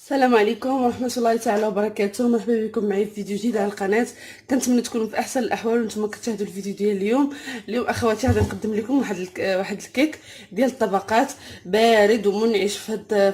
السلام عليكم ورحمه الله تعالى وبركاته. مرحبا بكم معي في فيديو جديد على القناه. كنتمنى تكونوا في احسن الاحوال وانتم كتشاهدوا الفيديو ديال اليوم اخواتي غادي نقدم لكم واحد الكيك ديال الطبقات بارد ومنعش في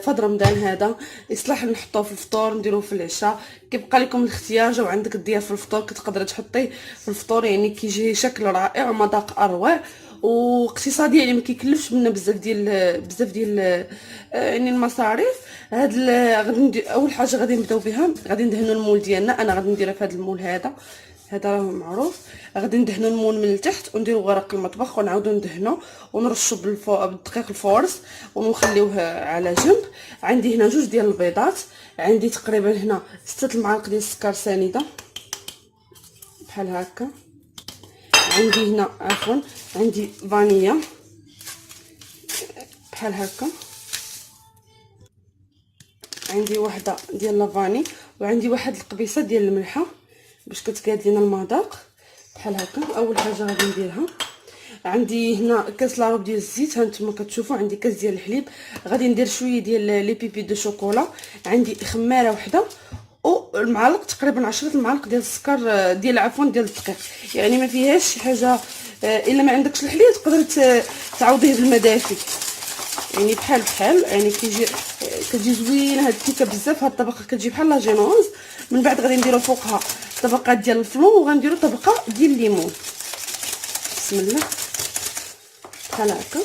هاد رمضان هذا. يصلح نحطوه في الفطور نديروه في العشاء، كيبقى لكم الاختيار. جاو عندك دير في الفطور كتقدري تحطيه في الفطور، يعني كيجي شكل رائع ومذاق اروع واقتصادي، يعني ما كيكلفش منا بزاف ديال يعني المصاريف. غادي اول حاجه غادي نبداو بها، غادي ندهنوا المول ديالنا. انا غادي نديرها في هذا المول هذا راه معروف. غادي ندهنوا المول من التحت ونديروا ورق المطبخ ونعاودوا ندهنوا ونرشوا بالدقيق الفورس ونخليوه على جنب. عندي هنا 2 ديال البيضات، عندي تقريبا هنا 6 المعالق ديال السكر سنيده بحال هكا. عندي هنا عندي فانيليا بحال هكا. عندي وحده ديال لافاني وعندي واحد القبيصه ديال الملحه باش كتقاد لينا المذاق بحال هكا. اول حاجه غادي نديرها، عندي هنا كاس لاروب ديال الزيت، هانتوما كتشوفوا. عندي كاس ديال الحليب، غادي ندير شويه ديال لي بيبي دو شوكولا. عندي خماره وحده والمعالق تقريبا 10 المعالق ديال السكر ديال الدقيق، يعني ما فيهاش شي حاجه. الا ما عندكش الحليب تقدري تعوضيه بالمدافي، يعني بحال يعني كتجي زوينه هاد الكيكه بزاف. هاد الطبقه كتجي بحال لا جينوز. من بعد غادي نديرو فوقها طبقات ديال الفلون وغنديرو طبقه ديال الليمون. بسم الله بحال هكا.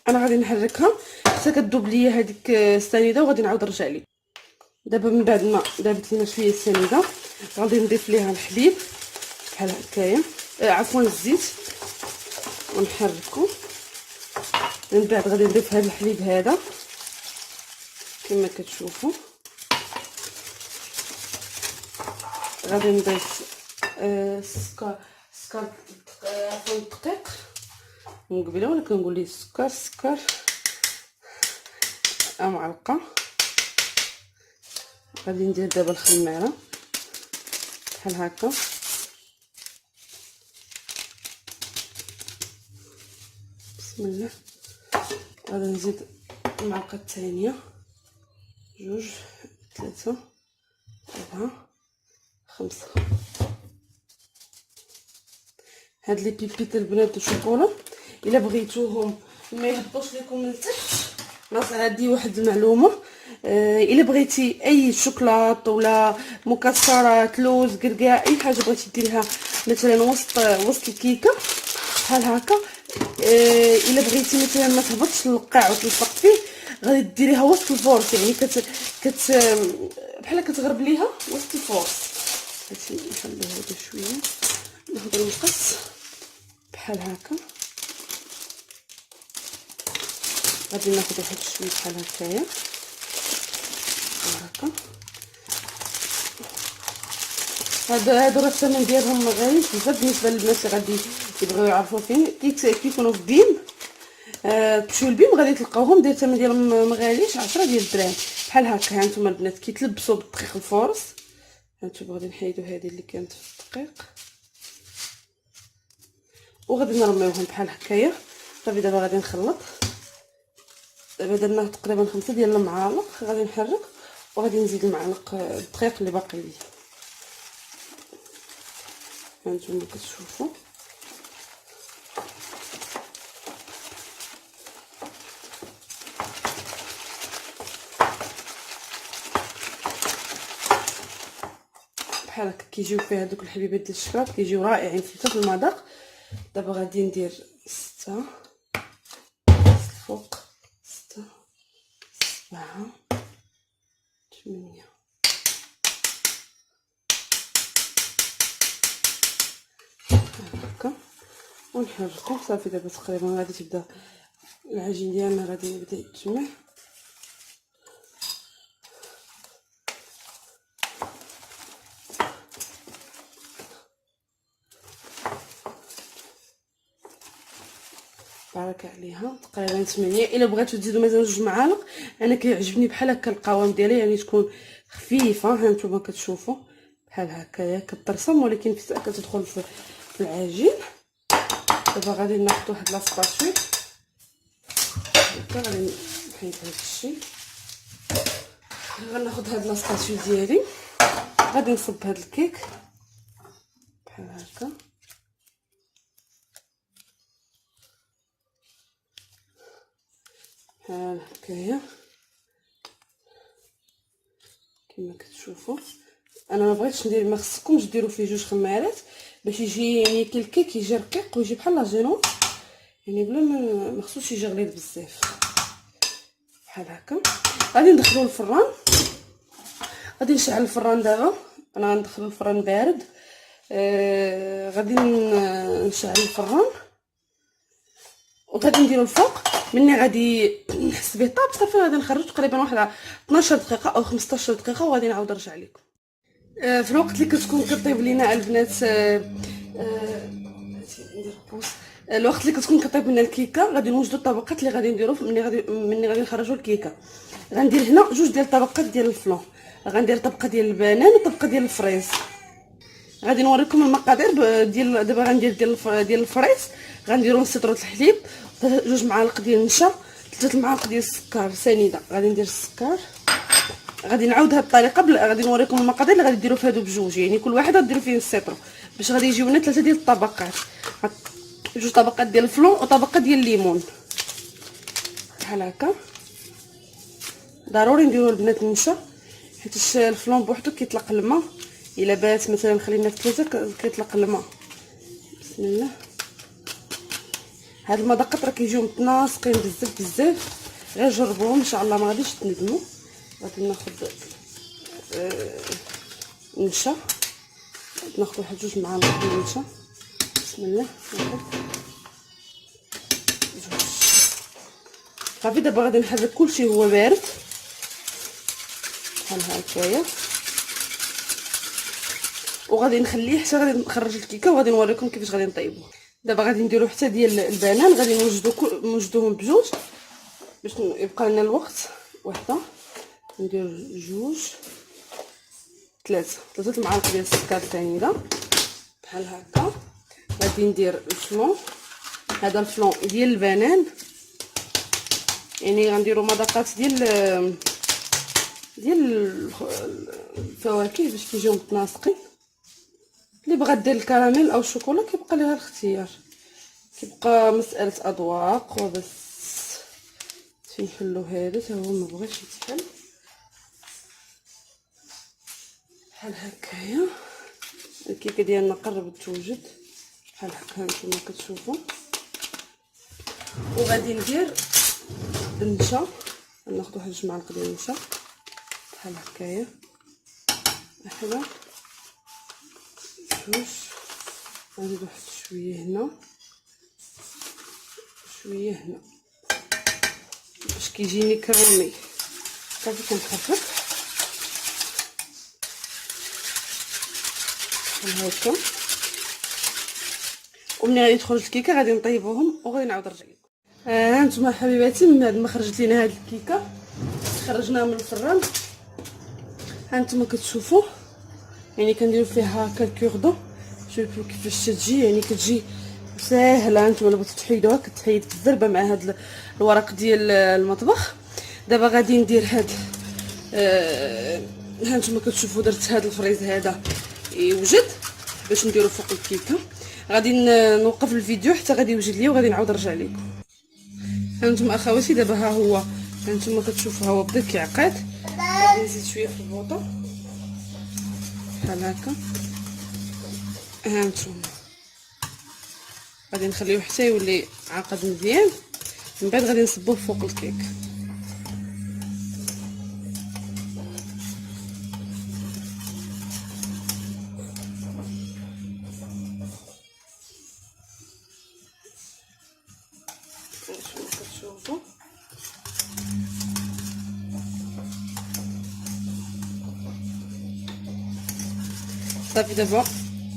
انا غادي نحركها حتى كتذوب ليا هذيك السنيده وغادي نعاود نرجع ليه. دابا من بعد ما ذابت لينا شويه السنيده غادي نضيف ليها الحليب بحال هكايا، عفوا الزيت، ونحركو. من بعد غادي نضيف هذا الحليب هذا كما كتشوفوا. غادي نضيف السكر عفوا الدقيق من قبيله، ولا كنقول ليه السكر معلقه. غادي ندير دابا الخماره بحال هكا. بسم الله. غادي نزيد المعلقه الثانيه، 2 3 4 5. هاد لي بيبيت البنات دو شوكولا الا بغيتوهم ما يهبطوش لكم من التحت. ناص هادي واحد المعلومه، الا بغيتي اي شوكولات ولا مكسرات لوز كركاع اي حاجه بغيتي ديريها مثلا وسط الكيكه بحال هكا، الا بغيتي مثلا ما تهبطش للقاع وتلصق فيه غادي ديريها وسط الفورس، يعني بحال كتغربليها وسط الفورس. هادشي نخليو هذا شويه، ناخذ المقص بحال هكا. غادي ناخذ واحد شويه بحال هكايا هكا. هادو راه الثمن ديالهم ما غاليش بزاف بالنسبه للناس اللي غادي يبغيو يعرفوا فين كيكونوا في بيم. تمشيو لبيم غادي تلقاوهم داير الثمن ديالهم ما غاليش، 10 ديال الدراهم بحال هكا. هانتوما البنات كيتلبسوا بالدقيق الفورس. هانتوما غادي نحيدو هذه اللي كانت في الدقيق وغادي نرميوهم بحال هكايا. صافي دابا غادي نخلط. دابا درنا تقريبا 5 ديال المعالق، غادي نحرك وغادي نزيد المعلق الدقيق اللي باقي لي. هانتوما كتشوفوا بحال هكا كيجيو فيه هذوك الحبيبات ديال الشكلاط، كيجيو رائعين في المذاق. دابا غادي ندير 6 الفوق، 6 7 8 هكا ونحركو. صافي دابا تقريبا غادي تبدا العجين ديالنا غادي يبدا يتجمع. بارك عليها تقريبا 8. الا بغيتو تزيدوا مثلا 2 معالق، انا كيعجبني بحال هكا القوام ديالها، يعني تكون خفيفه. ها نتوما كتشوفوا بحال هكايا كترسم، ولكن في ساعه كتدخل في العجين دابا غادي ناخذ واحد لاسباتول هكا، غادي نحيد هاد الشيء. غناخذ هاد لاسباتول ديالي، غادي نصب هاد الكيك بحال هكا. بحال هكايا كما كتشوفوا. انا ما بغيتش ندير، ما خصكمش ديروا فيه جوج خمارات باش يجي يعني كي الكيك يجي رقيق ويجي بحال لاجينو، يعني بلا ما خصوش يجي غليظ بزاف بحال هكا. غادي ندخلو الفران، غادي نشعل الفران دابا. انا غندخل الفران بارد. غادي نشعل الفران وغادي نديرو الفوق. مني غادي نحس به طاب صافي غادي نخرج تقريبا واحد 12 دقيقه او 15 دقيقه وغادي نعاود نرجع لكم. في الوقت اللي كتكون كطيب لينا البنات الوقت اللي كتكون كطيب لنا الكيكه غادي نوجدوا الطبقات اللي غادي نديرو. مني غادي نخرجوا الكيكه غندير هنا جوج ديال الطبقات ديال الفلون. غندير طبقه ديال البنان وطبقه ديال الفريز. غادي نوريكم المقادير ديال دابا. غندير ديال الفريز غنديرو سيترو الحليب، جوج معالق ديال النشا، 3 معالق ديال السكر سنيده. غادي ندير السكر. غادي نعاود هاد الطريقه غادي نوريكم المقادير اللي غادي ديروا في هادو بجوج، يعني كل واحد غديروا فيه السيترو باش غادي يجيونا 3 ديال الطبقات. جوج طبقات ديال الفلون وطبقه ديال الليمون بحال هكا. ضروري نديروا البنات النشا حيت الفلون بوحدو كيطلق الماء. الا بات مثلا خلينا في 3 كيطلق الماء. بسم الله. هاد المذاقات راه كيجيو متناسقين بزاف بزاف، غير جربوهم ان شاء الله ما غاديش تندموا. غادي ناخذ النشا، ناخذ واحد جوج معالق ديال النشا. بسم الله. صافي دابا غادي نحرك كلشي هو بارد بحال هكايا، وغادي نخليه حتى غادي نخرج الكيكه وغادي نوريكم كيفاش غادي نطيبو. دابا غادي نديرو حتى ديال البنان، غادي نوجدوهم بجوج باش يبقى لنا الوقت. وحده، ندير جوج، 3 معالق ديال السكر سنيده بحال هكا. غادي ندير الفلون، هذا الفلون ديال البنان، يعني غنديروا مذاقات ديال الفواكه باش كيجيو متناسقين. اللي بغات دير الكراميل او الشوكولا كيبقى ليها الاختيار، كيبقى مساله اذواق وبس. تنحلو هذا حتى هو ما بغاش يتحل بحال هكايا. الكيكه ديالنا قربت توجد بحال هكا نتوما كتشوفوا. وغادي ندير النشا، ناخذ واحد 2 معالق ديال النشا بحال هكايا. واحده، جوج، نزيد واحد شويه هنا شويه هنا باش كيجيني كريمي. صافي كنخفف بحال هكا. ومني غادي تخرج الكيكه غادي نطيبوهم وغادي نعاود نرجع لكم. ها نتوما حبيباتي، من بعد ما خرجت لينا هاد الكيكه خرجناها من الفران. ها نتوما كتشوفوا يعني كنديروا فيها كالكوردو. شوفوا كيفاش تجي، يعني كتجي ساهله. نتوما اللي بغيتو تحيدوها كتحيد في الزربه مع هاد الورق ديال المطبخ. دابا غادي ندير هاد ها نتوما كتشوفوا درت هاد الفريز هذا يوجد باش نديرو فوق الكيكه. غادي نوقف الفيديو حتى غادي يوجد ليا وغادي نعاود نرجع لكم. ها نتوما اخواتي دابا ها هو، ها نتوما كتشوفوا ها هو بدا كيعقد. غادي نزيد شويه في البوطه بحال هكا. ها نتوما غادي نخليوه حتى يولي عاقد مزيان، من بعد غادي نصبوه فوق الكيك. كتشوفوا صافي دابا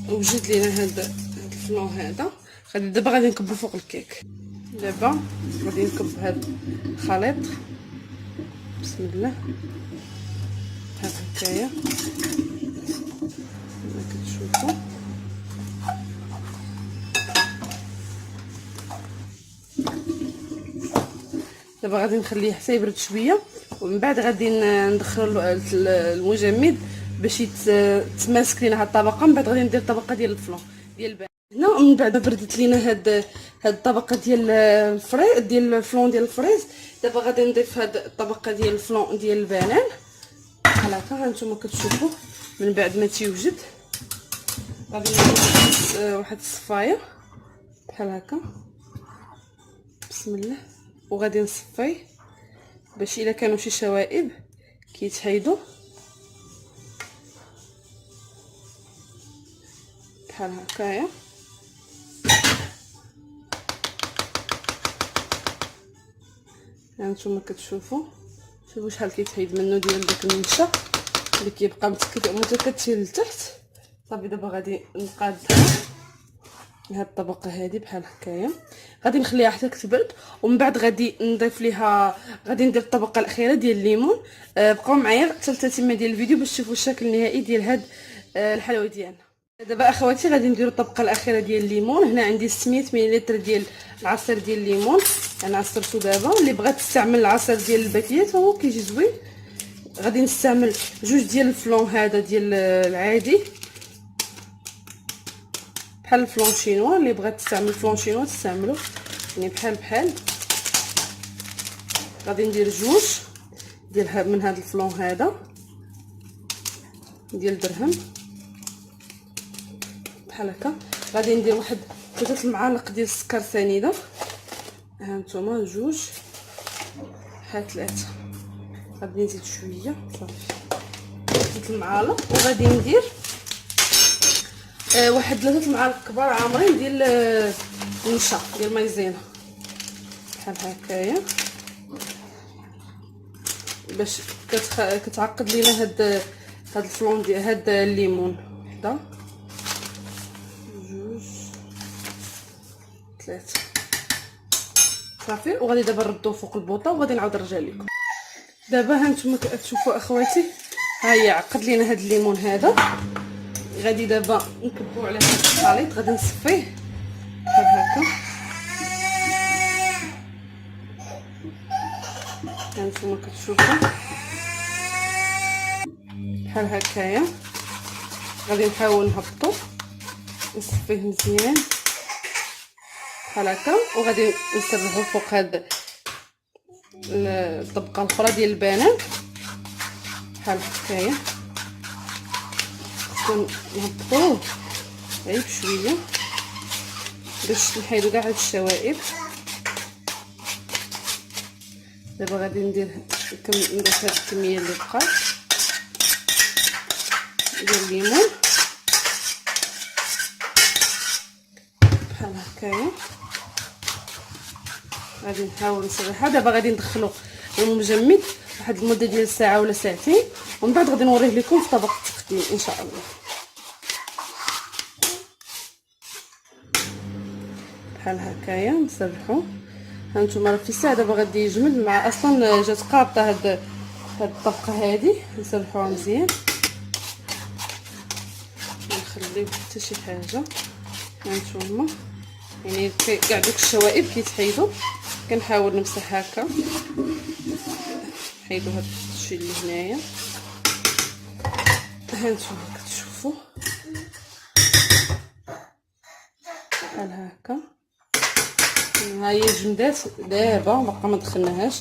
وجد لينا هاد الفلون هذا. دابا غادي نكبو فوق الكيك. دابا غادي نكب هاد الخليط بسم الله بحال هكايا كما كتشوفوا. دابا غادي نخليه حتى يبرد شويه، ومن بعد غادي ندخل المجمد باش يتماسك لينا هاد الطبقه. من بعد غادي ندير الطبقه ديال الفلون ديال البان هنا. من بعد بردت لينا هاد الطبقه ديال الفري ديال الفلون ديال الفريز. دابا غادي نضيف هاد الطبقه ديال الفلون ديال البنان بحال هكا. هانتوما كتشوفوا من بعد ما تيوجد غادي نضيف واحد الصفايه بحال هكا. بسم الله. وغادي نصفي باش الا كانوا شي شوائب كيتحيدوا بحال هكايا. هانتوما كتشوفوا شوفوا شحال كيتحيد منه ديال داك النشا اللي كيبقى متكتل لتحت. صافي دابا غادي نقاد هاد الطبقه هذه بحال هكايا. غادي نخليها حتى تبرد، ومن بعد غادي نضيف ليها غادي ندير الطبقه الاخيره ديال الليمون. بقاو معايا حتى التتمه ديال الفيديو باش تشوفوا الشكل النهائي ديال هاد الحلوى ديالنا. دابا اخواتي غادي نديروا الطبقه الاخيره ديال الليمون. هنا عندي 600 ملل ديال العصير ديال الليمون انا عصرته دابا. اللي بغات تستعمل العصير ديال الباكيات هو كيجي زوين. غادي نستعمل جوج ديال الفلون هذا ديال العادي بحال الفلون شينوا. اللي بغات تستعمل الفلون شينوا تستعملوا يعني بحال. غادي ندير جوج ديال من هذا الفلون هذا ديال درهم بحال هكا. غادي ندير واحد 3 المعالق ديال السكر سنيده. ها نتوما جوج ها 3. غادي نزيد شويه صافي 3 المعالق. وغادي ندير واحد 3 المعالق كبار عامرين ديال النشا ديال مايزينا بحال هكايا باش كتعقد لينا هاد الفلون ديال هاد الليمون. وحده جوج 3 صافي. وغادي دابا نردو فوق البوطه وغادي نعاود نرجع لكم. دابا هانتوما كتشوفوا اخواتي ها هي عقد لينا هاد الليمون هذا. غادي دابا نكبو على هاد الخليط. غادي نصفيه بحال هكا. هانتوما كتشوفوا بحال هكايا. غادي نحاول نهبطو نصفيه مزيان بحال هكا. وغادي نسرحو فوق هاد الطبقه الاخرى ديال البنان بحال هكايا. نهبطوه غير بشويه باش نحيدو كاع هاد الشوائب. دابا غادي ندير هاد الكميه اللي بقات ديال الليمون بحال هكايا. غادي نحاول نسرحها. دابا غادي ندخلو المجمد واحد المده ديال ساعه ولا ساعتين، ومن بعد غادي نوريه لكم في طبق التقديم ان شاء الله بحال هكايا. نسرحو. هانتوما راه في الساعه دابا غادي يجمد مع اصلا جات قابطه هاد الطبقه هادي. نسرحوها مزيان ما نخليو حتى شي حاجه. هانتوما يعني كاع دوك الشوائب كيتحيدوا. كنحاول نمسح هكا نحيدو هاد الشيء اللي هنايا. هانتوما كتشوفوا بحال هكا. ها هي جمدات دابا باقا ما دخلناهاش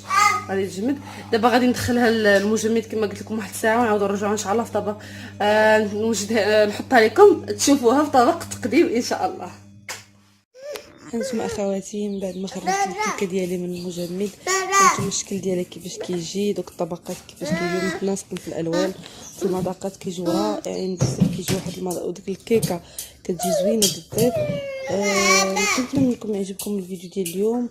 غادي تجمد. دابا غادي ندخلها المجمد كما قلت لكم واحد الساعه ونعاودو نرجعوا ان شاء الله في طبق نوجدها نحطها لكم تشوفوها في طبق التقديم ان شاء الله. هانتوما اخواتي من بعد ما خرجت الكيكه ديالي من المجمد هانتوما الشكل ديالها كيفاش كيجي. دوك الطبقات كيفاش كيجيو متناسقين في الالوان. في المذاقات كيجيو رائعين بزاف. كيجي واحد وديك الكيكه كتجي زوينه بالذات. كنتمنى لكم يعجبكم الفيديو ديال اليوم.